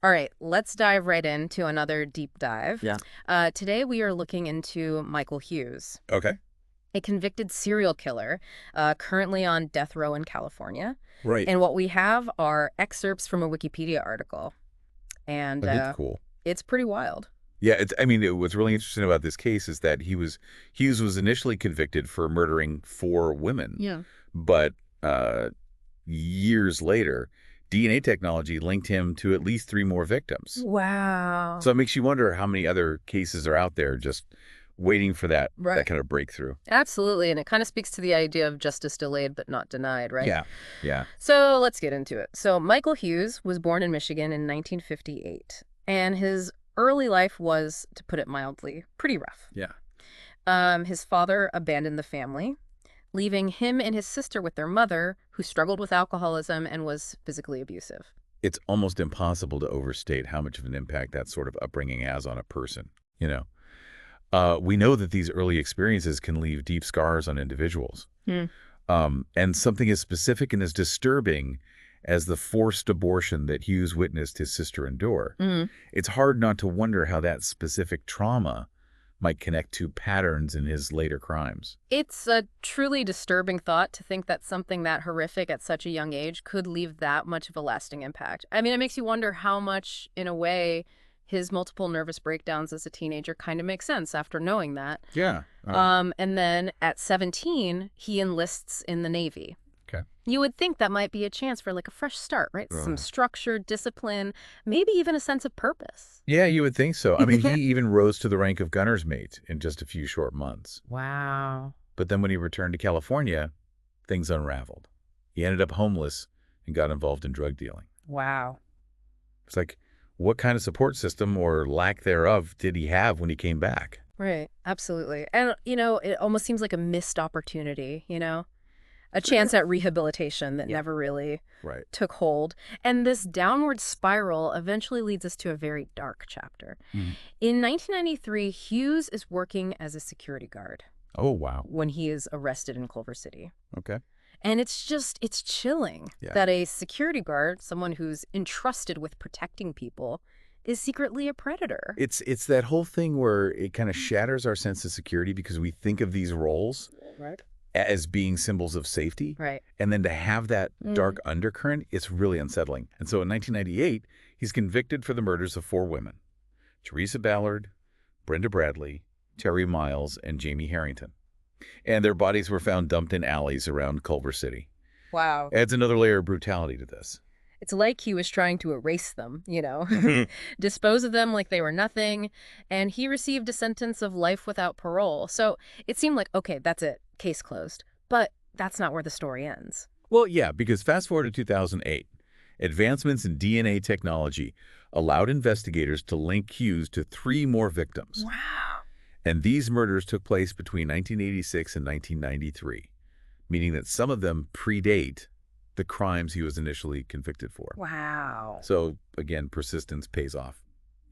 All right, let's dive right into another deep dive. Yeah. Today we are looking into Michael Hughes, Okay. a convicted serial killer currently on death row in California. Right. And what we have are excerpts from a Wikipedia article, and Oh, that's cool. it's pretty wild. Yeah, I mean, what's really interesting about this case is that Hughes was initially convicted for murdering 4 women, Yeah. but uh, years later, DNA technology linked him to at least 3 more victims. Wow. So it makes you wonder how many other cases are out there just waiting for that Right. kind of breakthrough. Absolutely, and it kind of speaks to the idea of justice delayed but not denied, right? Yeah. Yeah. So let's get into it. So Michael Hughes was born in Michigan in 1958, and his early life was, to put it mildly, pretty rough. Yeah. His father abandoned the family, leaving him and his sister with their mother, who struggled with alcoholism and was physically abusive. It's almost impossible to overstate how much of an impact that sort of upbringing has on a person, you know? We know that these early experiences can leave deep scars on individuals. Hmm. And something as specific and as disturbing as the forced abortion that Hughes witnessed his sister endure, Mm. it's hard not to wonder how that specific trauma might connect to patterns in his later crimes. It's a truly disturbing thought to think that something that horrific at such a young age could leave that much of a lasting impact. I mean, it makes you wonder how much, in a way, his multiple nervous breakdowns as a teenager kind of make sense after knowing that. Yeah. And then at 17, he enlists in the Navy. Okay. You would think that might be a chance for like a fresh start, right? Some Ugh. structure, discipline, maybe even a sense of purpose. Yeah, you would think so. I mean, he even rose to the rank of gunner's mate in just a few short months. Wow. But then when he returned to California, things unraveled. He ended up homeless and got involved in drug dealing. Wow. It's like, what kind of support system or lack thereof did he have when he came back? Right. Absolutely. And, it almost seems like a missed opportunity, a chance at rehabilitation that Yeah. never really Right. took hold. And this downward spiral eventually leads us to a very dark chapter. Mhm. In 1993, Hughes is working as a security guard Oh, wow. when he is arrested in Culver City. Okay. And it's chilling Yeah. that a security guard, someone who's entrusted with protecting people, is secretly a predator. It's that whole thing where it kind of shatters our sense of security because we think of these roles Right. as being symbols of safety. Right. And then to have that dark undercurrent, it's really unsettling. And so in 1998, he's convicted for the murders of 4 women: Teresa Ballard, Brenda Bradley, Terry Miles, and Jamie Harrington. And their bodies were found dumped in alleys around Culver City. Wow. Adds another layer of brutality to this. It's like he was trying to erase them, dispose of them like they were nothing, and he received a sentence of life without parole. So it seemed like, okay, that's it, case closed. But that's not where the story ends. Well, yeah, because fast forward to 2008, advancements in DNA technology allowed investigators to link Hughes to 3 more victims. Wow. And these murders took place between 1986 and 1993, meaning that some of them predate the crimes he was initially convicted for. Wow. So, again, persistence pays off,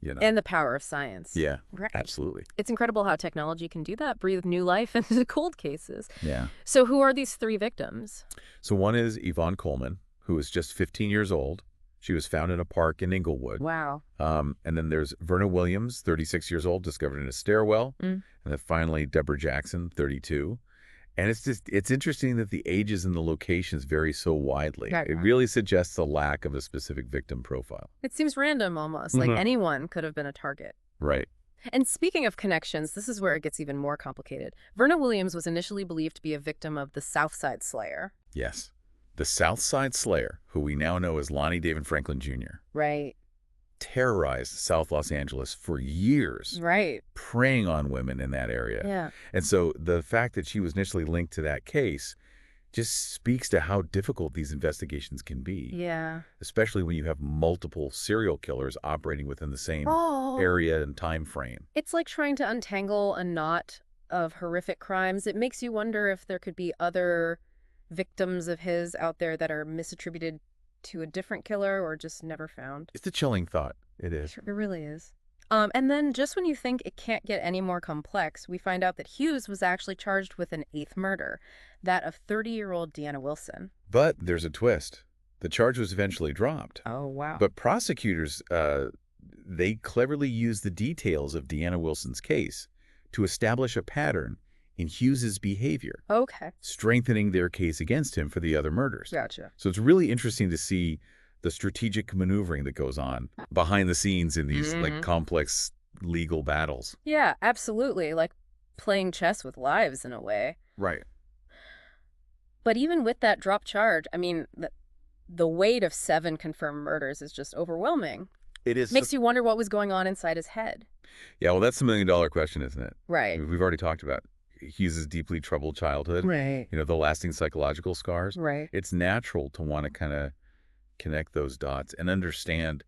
And the power of science. Yeah, Right. absolutely. It's incredible how technology can do that, breathe new life into cold cases. Yeah. So who are these 3 victims? So one is Yvonne Coleman, who was just 15 years old. She was found in a park in Inglewood. Wow. And then there's Verna Williams, 36 years old, discovered in a stairwell. Mm. And then finally, Deborah Jackson, 32. And it's interesting that the ages and the locations vary so widely. Right. It really suggests a lack of a specific victim profile. It seems random almost, like anyone could have been a target. Right. And speaking of connections, this is where it gets even more complicated. Verna Williams was initially believed to be a victim of the Southside Slayer. Yes. The Southside Slayer, who we now know as Lonnie David Franklin Jr., Right. terrorized South Los Angeles for years, Right. preying on women in that area. Yeah. And so the fact that she was initially linked to that case just speaks to how difficult these investigations can be. Yeah. Especially when you have multiple serial killers operating within the same area and time frame. It's like trying to untangle a knot of horrific crimes. It makes you wonder if there could be other victims of his out there that are misattributed to a different killer or just never found. It's a chilling thought. It is. It really is. And then just when you think it can't get any more complex, we find out that Hughes was actually charged with an 8th murder, that of 30-year-old Deanna Wilson. But there's a twist. The charge was eventually dropped. Oh, wow. But prosecutors, they cleverly used the details of Deanna Wilson's case to establish a pattern in Hughes's behavior, Okay. strengthening their case against him for the other murders. Gotcha. So it's really interesting to see the strategic maneuvering that goes on behind the scenes in these like complex legal battles. Yeah, absolutely. Like playing chess with lives in a way. Right. But even with that drop charge, I mean, the weight of 7 confirmed murders is just overwhelming. It is. Makes you wonder what was going on inside his head. Yeah, well, that's the $1 million question, isn't it? Right. We've already talked about Hughes's deeply troubled childhood. Right. You know, the lasting psychological scars. Right. It's natural to want to kind of connect those dots and understand,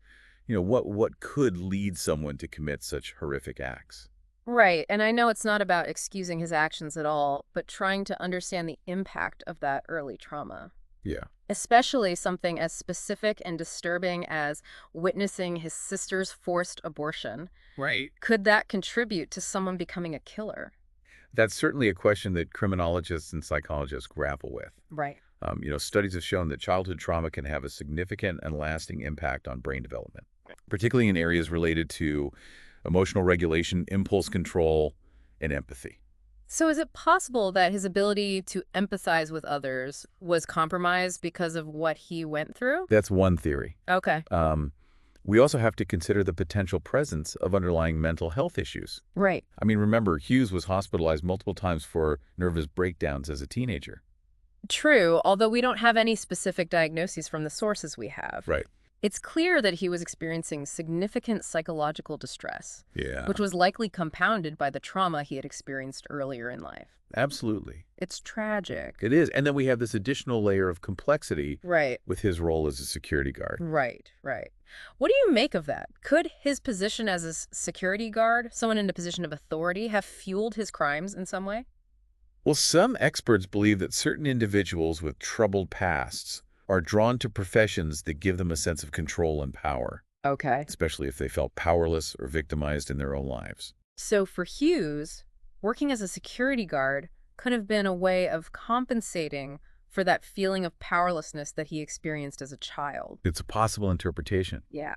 you know, what could lead someone to commit such horrific acts. Right. And I know it's not about excusing his actions at all, but trying to understand the impact of that early trauma. Yeah. Especially something as specific and disturbing as witnessing his sister's forced abortion. Right. Could that contribute to someone becoming a killer? That's certainly a question that criminologists and psychologists grapple with. Right. You know, studies have shown that childhood trauma can have a significant and lasting impact on brain development, particularly in areas related to emotional regulation, impulse control, and empathy. So is it possible that his ability to empathize with others was compromised because of what he went through? That's one theory. Okay. We also have to consider the potential presence of underlying mental health issues. Right. I mean, remember, Hughes was hospitalized multiple times for nervous breakdowns as a teenager. True, although we don't have any specific diagnoses from the sources we have. Right. It's clear that he was experiencing significant psychological distress, Yeah. which was likely compounded by the trauma he had experienced earlier in life. Absolutely. It's tragic. It is. And then we have this additional layer of complexity Right. with his role as a security guard. Right, right. What do you make of that? Could his position as a security guard, someone in a position of authority, have fueled his crimes in some way? Well, some experts believe that certain individuals with troubled pasts are drawn to professions that give them a sense of control and power, Okay. especially if they felt powerless or victimized in their own lives. So for Hughes, working as a security guard could have been a way of compensating for that feeling of powerlessness that he experienced as a child. It's a possible interpretation. Yeah.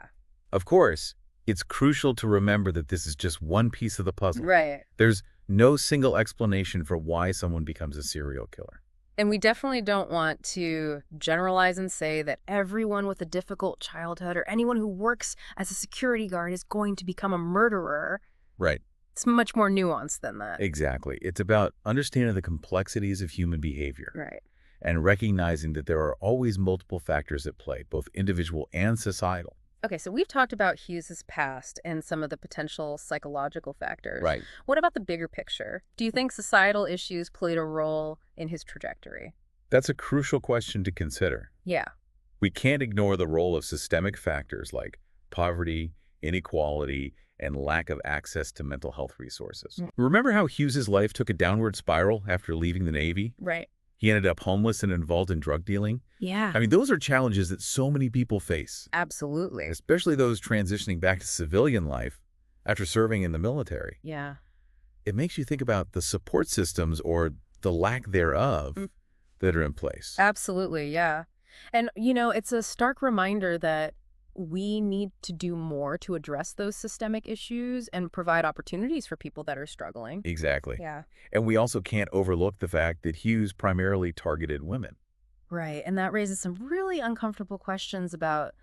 Of course, it's crucial to remember that this is just one piece of the puzzle. Right. There's no single explanation for why someone becomes a serial killer. And we definitely don't want to generalize and say that everyone with a difficult childhood or anyone who works as a security guard is going to become a murderer. Right. It's much more nuanced than that. Exactly. It's about understanding the complexities of human behavior Right. and recognizing that there are always multiple factors at play, both individual and societal. Okay, so we've talked about Hughes's past and some of the potential psychological factors. Right. What about the bigger picture? Do you think societal issues played a role in his trajectory? That's a crucial question to consider. Yeah. We can't ignore the role of systemic factors like poverty, inequality, and lack of access to mental health resources. Remember how Hughes's life took a downward spiral after leaving the Navy? Right. He ended up homeless and involved in drug dealing. Yeah. I mean, those are challenges that so many people face, Absolutely. especially those transitioning back to civilian life after serving in the military. Yeah. It makes you think about the support systems or the lack thereof that are in place. Absolutely, yeah. And, you know, it's a stark reminder that we need to do more to address those systemic issues and provide opportunities for people that are struggling. Exactly. Yeah. And we also can't overlook the fact that Hughes primarily targeted women. Right. And that raises some really uncomfortable questions about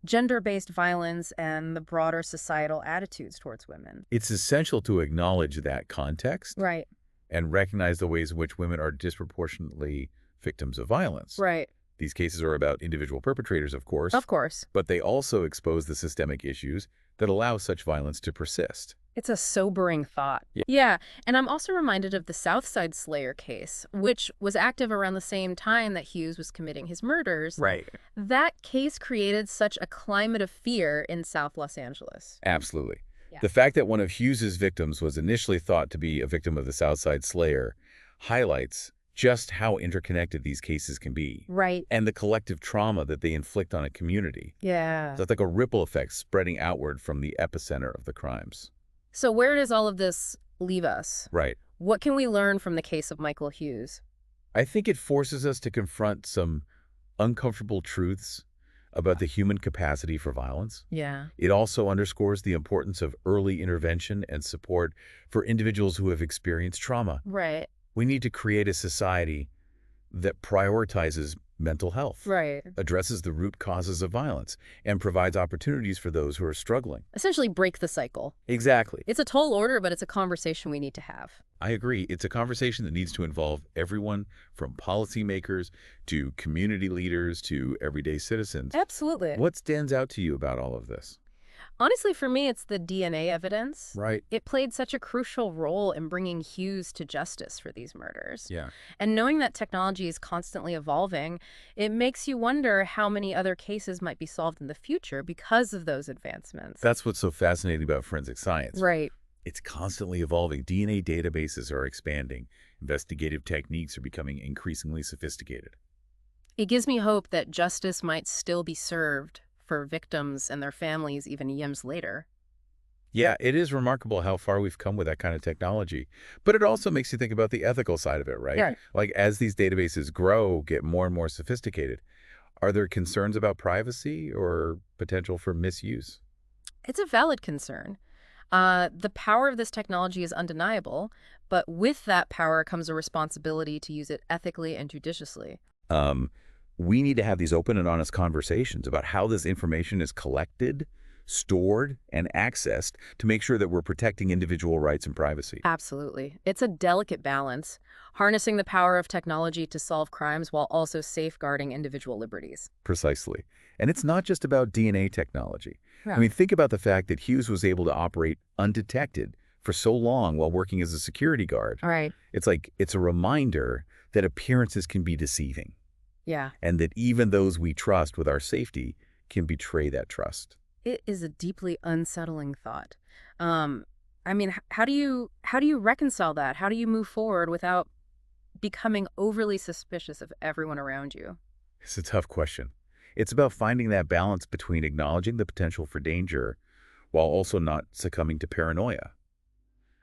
gender-based violence and the broader societal attitudes towards women. It's essential to acknowledge that context Right. and recognize the ways in which women are disproportionately victims of violence. Right. These cases are about individual perpetrators, of course, Of course. but they also expose the systemic issues that allow such violence to persist. It's a sobering thought. Yeah. Yeah, and I'm also reminded of the Southside Slayer case, which was active around the same time that Hughes was committing his murders. Right. That case created such a climate of fear in South Los Angeles. Absolutely. Yeah. The fact that one of Hughes's victims was initially thought to be a victim of the Southside Slayer highlights just how interconnected these cases can be. Right. And the collective trauma that they inflict on a community. Yeah. So it's like a ripple effect spreading outward from the epicenter of the crimes. So where does all of this leave us? Right. What can we learn from the case of Michael Hughes? I think it forces us to confront some uncomfortable truths about the human capacity for violence. Yeah. It also underscores the importance of early intervention and support for individuals who have experienced trauma. Right. We need to create a society that prioritizes mental health, Right. addresses the root causes of violence, and provides opportunities for those who are struggling. Essentially break the cycle. Exactly. It's a tall order, but it's a conversation we need to have. I agree. It's a conversation that needs to involve everyone from policymakers to community leaders to everyday citizens. Absolutely. What stands out to you about all of this? Honestly, for me, it's the DNA evidence. Right. It played such a crucial role in bringing Hughes to justice for these murders. Yeah. And knowing that technology is constantly evolving, it makes you wonder how many other cases might be solved in the future because of those advancements. That's what's so fascinating about forensic science. Right. It's constantly evolving. DNA databases are expanding. Investigative techniques are becoming increasingly sophisticated. It gives me hope that justice might still be served for victims and their families even years later. Yeah, it is remarkable how far we've come with that kind of technology. But it also makes you think about the ethical side of it, right? Yeah. Like as these databases grow, get more and more sophisticated, are there concerns about privacy or potential for misuse? It's a valid concern. The power of this technology is undeniable, but with that power comes a responsibility to use it ethically and judiciously. Um, we need to have these open and honest conversations about how this information is collected, stored, and accessed to make sure that we're protecting individual rights and privacy. Absolutely. It's a delicate balance, harnessing the power of technology to solve crimes while also safeguarding individual liberties. Precisely. And it's not just about DNA technology. Yeah. I mean, think about the fact that Hughes was able to operate undetected for so long while working as a security guard. All right. It's a reminder that appearances can be deceiving Yeah. and that even those we trust with our safety can betray that trust. It is a deeply unsettling thought. I mean, how do you reconcile that? How do you move forward without becoming overly suspicious of everyone around you? It's a tough question. It's about finding that balance between acknowledging the potential for danger while also not succumbing to paranoia.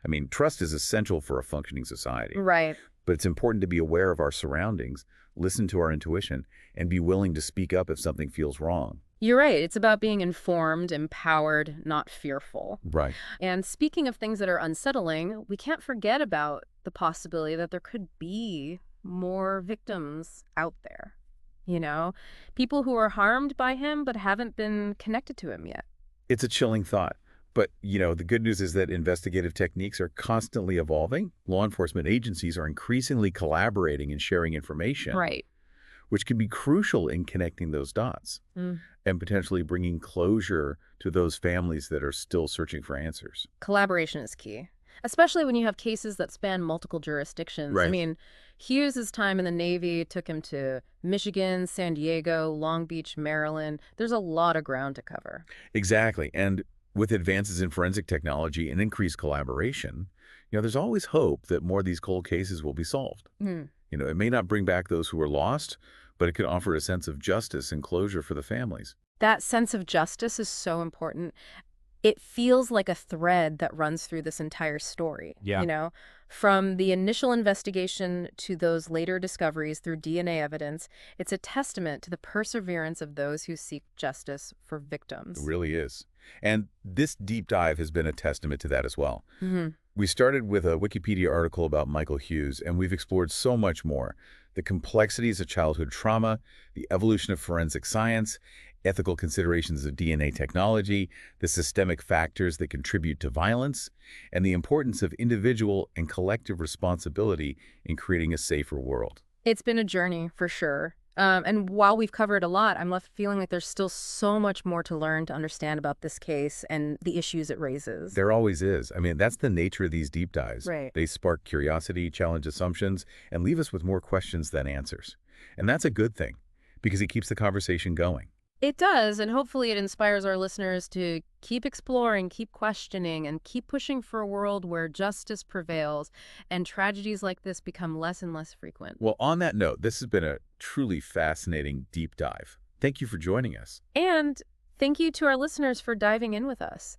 I mean, trust is essential for a functioning society, Right. but it's important to be aware of our surroundings, listen to our intuition, and be willing to speak up if something feels wrong. You're right. It's about being informed, empowered, not fearful. Right. And speaking of things that are unsettling, we can't forget about the possibility that there could be more victims out there. You know, people who are harmed by him but haven't been connected to him yet. It's a chilling thought. But, the good news is that investigative techniques are constantly evolving. Law enforcement agencies are increasingly collaborating and sharing information, Right. which can be crucial in connecting those dots Mm. and potentially bringing closure to those families that are still searching for answers. Collaboration is key, especially when you have cases that span multiple jurisdictions. I Right. mean, Hughes' time in the Navy took him to Michigan, San Diego, Long Beach, Maryland. There's a lot of ground to cover. Exactly. And with advances in forensic technology and increased collaboration, there's always hope that more of these cold cases will be solved. Hmm. It may not bring back those who were lost, but it could offer a sense of justice and closure for the families. That sense of justice is so important. It feels like a thread that runs through this entire story. Yeah. From the initial investigation to those later discoveries through DNA evidence, it's a testament to the perseverance of those who seek justice for It victims. really is. And this deep dive has been a testament to that as well. Hmm. We started with a Wikipedia article about Michael Hughes, and we've explored so much more. The complexities of childhood trauma, the evolution of forensic science, ethical considerations of DNA technology, the systemic factors that contribute to violence, and the importance of individual and collective responsibility in creating a safer world. It's been a journey, for sure. And while we've covered a lot, I'm left feeling like there's still so much more to learn to understand about this case and the issues it raises. There always is. I mean, that's the nature of these deep dives. Right. They spark curiosity, challenge assumptions, and leave us with more questions than answers. And that's a good thing, because it keeps the conversation going. It does, and hopefully it inspires our listeners to keep exploring, keep questioning, and keep pushing for a world where justice prevails and tragedies like this become less and less frequent. Well, on that note, this has been a truly fascinating deep dive. Thank you for joining us. And thank you to our listeners for diving in with us.